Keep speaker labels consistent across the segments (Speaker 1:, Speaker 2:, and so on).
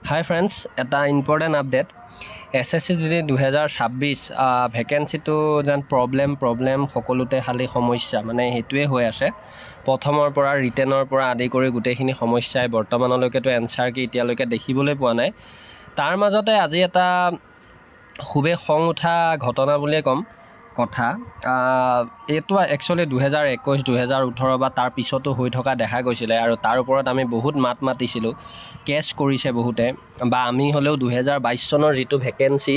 Speaker 1: হাই friends, এটা important update. SSC GD 2026 ভেকেঞ্চিটো যেন problem সকলোতে খালি সমস্যা, মানে সেইটোৱে হৈ আছে। প্ৰথমৰ পৰা ৰিটেনৰ পৰা আদি কৰি গোটেইখিনি সমস্যাই বৰ্তমানলৈকেতো এনচাৰ কি এতিয়ালৈকে দেখিবলৈ পোৱা নাই। তাৰ মাজতে আজি এটা খুবেই খং উঠা ঘটনা বুলিয়ে ক'ম কথা। এইটো একচুৱেলি 2021, 2018 বা তাৰ পিছতো হৈ থকা দেখা গৈছিলে, আৰু তাৰ ওপৰত আমি বহুত মাত মাতিছিলোঁ। কেছ কৰিছে বহুতে, বা আমি হ'লেও 2022 চনৰ যিটো ভেকেঞ্চি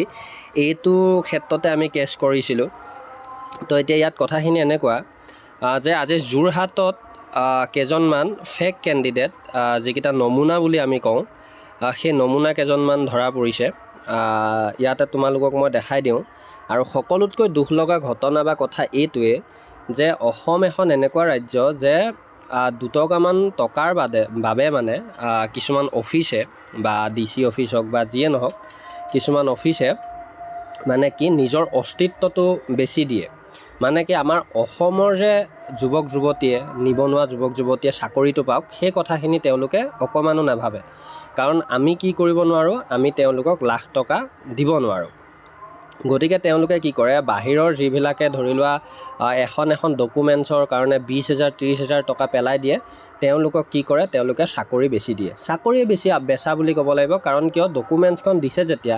Speaker 1: এইটো ক্ষেত্ৰতে আমি কেছ কৰিছিলোঁ। তো এতিয়া ইয়াত কথাখিনি এনেকুৱা যে আজি যোৰহাটত কেইজনমান ফেক কেণ্ডিডেট, যিকেইটা নমুনা বুলি আমি কওঁ, সেই নমুনা কেইজনমান ধৰা পৰিছে। ইয়াতে তোমালোকক মই দেখাই দিওঁ। আৰু সকলোতকৈ দুখ লগা ঘটনা বা কথা এইটোৱে যে অসম এখন এনেকুৱা ৰাজ্য যে দুটকামান টকাৰ বাবে মানে কিছুমান অফিচে বা DC অফিচ হওক বা যিয়ে নহওক, কিছুমান অফিচে মানে কি নিজৰ অস্তিত্বটো বেছি দিয়ে। মানে কি আমাৰ অসমৰ যে যুৱক যুৱতীয়ে, নিবনুৱা যুৱক যুৱতীয়ে চাকৰিটো পাওক, সেই কথাখিনি তেওঁলোকে অকণমানো নাভাবে। কাৰণ আমি কি কৰিব নোৱাৰোঁ, আমি তেওঁলোকক লাখ টকা দিব নোৱাৰোঁ। গতিকে তেওঁলোকে কি কৰে, বাহিৰৰ যিবিলাকে ধৰি লোৱা এখন ডকুমেণ্টছৰ কাৰণে 20,000 30,000 টকা পেলাই দিয়ে, তেওঁলোকক কি কৰে, তেওঁলোকে চাকৰি বেছি দিয়ে। চাকৰি বেচা বুলি ক'ব লাগিব। কাৰণ কিয়, ডকুমেণ্টছখন দিছে যেতিয়া,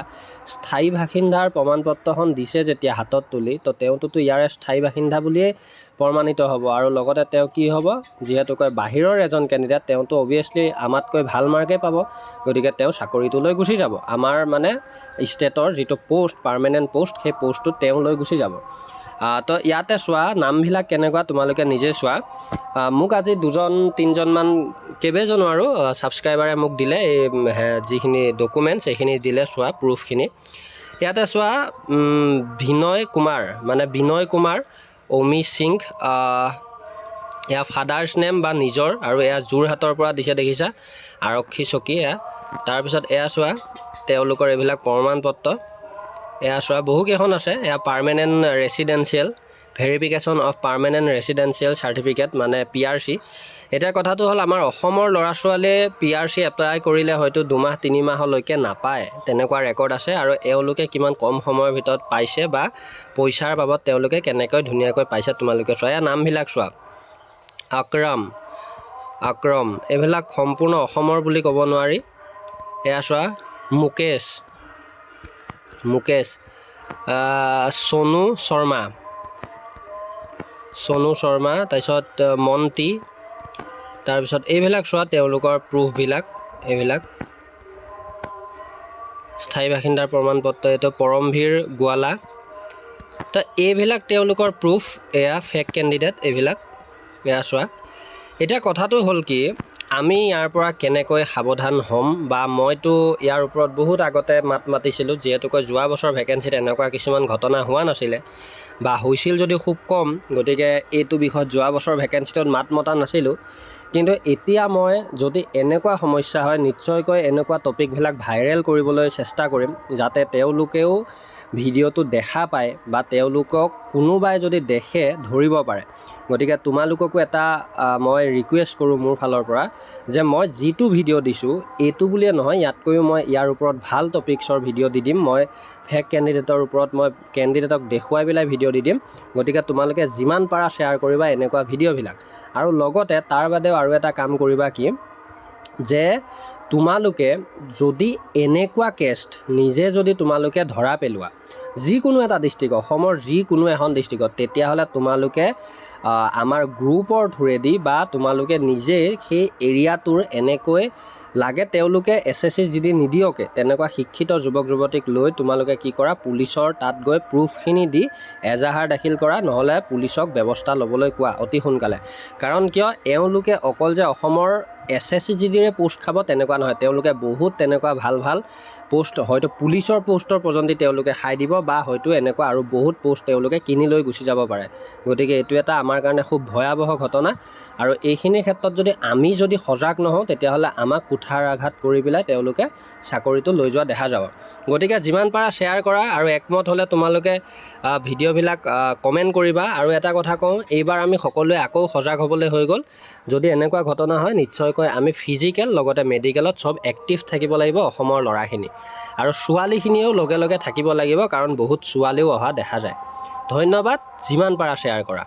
Speaker 1: স্থায়ী বাসিন্দাৰ প্ৰমাণপত্ৰখন দিছে যেতিয়া হাতত তুলি, তো তেওঁটোতো ইয়াৰে স্থায়ী বাসিন্দা বুলিয়েই প্ৰমাণিত হ'ব। আৰু লগতে তেওঁ কি হ'ব, যিহেতুকৈ বাহিৰৰ এজন কেণ্ডিডেট, তেওঁতো অভিয়াছলি আমাতকৈ ভাল মাৰ্কেই পাব। গতিকে তেওঁ চাকৰিটো লৈ গুচি যাব। আমাৰ মানে ষ্টেটৰ যিটো পোষ্ট, পাৰ্মানেণ্ট পোষ্ট, সেই পোষ্টটোত তেওঁ লৈ গুচি যাব। তো ইয়াতে চোৱা নামবিলাক কেনেকুৱা, তোমালোকে নিজে চোৱা। মোক আজি 2-3জনমান, কেইবাজনো আৰু ছাবস্ক্ৰাইবাৰে মোক দিলে এই যিখিনি ডকুমেণ্টছ সেইখিনি দিলে, চোৱা প্ৰুফখিনি। ইয়াতে চোৱা, বিনয় কুমাৰ অমি সিং, এয়া ফাদাৰ্ছ নেম বা নিজৰ, আৰু এয়া যোৰহাটৰ পৰা দিছে, দেখিছা, আৰক্ষী চকী। তাৰপিছত এয়া চোৱা তেওঁলোকৰ এইবিলাক প্ৰমাণপত্ৰ। এয়া চোৱা বহুকেইখন আছে। এয়া permanent residential, verification of permanent residential certificate, মানে PRC। এতিয়া কথাটো হ'ল, আমাৰ অসমৰ ল'ৰা ছোৱালীয়ে PRC এপ্লাই কৰিলে হয়তো 2-3 মাহলৈকে নাপায়, তেনেকুৱা ৰেকৰ্ড আছে। আৰু এওঁলোকে কিমান কম সময়ৰ ভিতৰত পাইছে, বা পইচাৰ বাবদ তেওঁলোকে কেনেকৈ ধুনীয়াকৈ পাইছে, তোমালোকে চোৱা। এয়া নামবিলাক চোৱা, আক্ৰম, এইবিলাক সম্পূৰ্ণ অসমৰ বুলি ক'ব নোৱাৰি। এয়া চোৱা, মুকেশ, চনু শৰ্মা, তাৰপিছত মন্তি, তাৰপিছত এইবিলাক চোৱা তেওঁলোকৰ প্ৰুফবিলাক। এইবিলাক স্থায়ী বাসিন্দাৰ প্ৰমাণপত্ৰ, এইটো পৰমভীৰ গোৱালা। তো এইবিলাক তেওঁলোকৰ প্ৰুফ। এয়া ফেক কেণ্ডিডেট এইবিলাক, এয়া চোৱা। এতিয়া কথাটো হ'ল কি, আমি ইয়াৰ পৰা কেনেকৈ সাৱধান হ'ম, বা মইতো ইয়াৰ ওপৰত বহুত আগতে মাত মাতিছিলোঁ, যিহেতুকৈ যোৱা বছৰ ভেকেঞ্চিত এনেকুৱা কিছুমান ঘটনা হোৱা নাছিলে, বা হৈছিল যদিও খুব কম। গতিকে এইটো বিষয়ত যোৱা বছৰ ভেকেঞ্চিটোত মাত মতা নাছিলোঁ। কিন্তু এতিয়া মই যদি এনেকুৱা সমস্যা হয়, নিশ্চয়কৈ এনেকুৱা টপিকবিলাক ভাইৰেল কৰিবলৈ চেষ্টা কৰিম, যাতে তেওঁলোকেও ভিডিঅ'টো দেখা পায়, বা তেওঁলোকক কোনোবাই যদি দেখে ধৰিব পাৰে। গতিকে তোমালোককো এটা মই ৰিকুৱেষ্ট কৰোঁ মোৰ ফালৰ পৰা, যে মই যিটো ভিডিঅ' দিছোঁ, এইটো বুলিয়ে নহয়, ইয়াতকৈও মই ইয়াৰ ওপৰত ভাল টপিক্সৰ ভিডিঅ' দি দিম। মই ফেক কেণ্ডিডেটৰ ওপৰত মই কেণ্ডিডেটক দেখুৱাই পেলাই ভিডিঅ' দি দিম। গতিকে তোমালোকে যিমান পাৰা শ্বেয়াৰ কৰিবা এনেকুৱা ভিডিঅ'বিলাক। আৰু লগতে তাৰ বাদেও আৰু এটা কাম কৰিবা, কি যে তোমালোকে যদি এনেকুৱা কেষ্ট নিজে যদি তোমালোকে ধৰা পেলোৱা, যিকোনো এটা ডিষ্ট্ৰিক্ট, অসমৰ যিকোনো এখন ডিষ্ট্ৰিক্টত, তেতিয়াহ'লে তোমালোকে আমাৰ গ্ৰুপৰ থ্ৰুৱেদি, বা তোমালোকে নিজেই সেই এৰিয়াটোৰ এনেকৈ লাগে তেওঁলোকে SSC GD নিদিয়কে, তেনেকুৱা শিক্ষিত যুৱক যুৱতীক লৈ তোমালোকে কি কৰা, পুলিচৰ তাত গৈ প্ৰুফখিনি দি এজাহাৰ দাখিল কৰা, নহ'লে পুলিচক ব্যৱস্থা ল'বলৈ কোৱা অতি সোনকালে। কাৰণ কিয়, এওঁলোকে অকল যে অসমৰ SSC GDৰে পোষ্ট খাব তেনেকুৱা নহয়, তেওঁলোকে বহুত তেনেকুৱা ভাল পোষ্ট হয়তো পুলিচৰ পোষ্টৰ পৰ্যন্ত তেওঁলোকে খাই দিব বা হয়তো এনেকুৱা আৰু বহুত পোষ্ট তেওঁলোকে কিনি লৈ গুচি যাব পাৰে। গতিকে এইটো এটা আমাৰ কাৰণে খুব ভয়াৱহ ঘটনা আৰু এইখিনিৰ ক্ষেত্ৰত আমি যদি সজাগ নহওঁ তেতিয়াহ'লে আমাক কুঠাৰ আঘাত কৰি পেলাই তেওঁলোকে চাকৰিটো লৈ যোৱা দেখা যাব। গতিকে যিমান পাৰা শ্বেয়াৰ কৰা আৰু একমত হ'লে তোমালোকে ভিডিঅ'বিলাক কমেণ্ট কৰিবা। আৰু এটা কথা কওঁ, এইবাৰ আমি সকলোৱে আকৌ সজাগ হ'বলৈ হৈ গ'ল। যদি এনেকুৱা ঘটনা হয় নিশ্চয়কৈ আমি ফিজিকেল লগতে মেডিকেলত চব এক্টিভ থাকিব লাগিব অসমৰ ল'ৰাখিনি, আৰু ছোৱালীখিনিও লগে লগে থাকিব লাগিব কাৰণ বহুত ছোৱালীও অহা দেখা যায়। ধন্যবাদ, যিমান পাৰা শ্বেয়াৰ কৰা।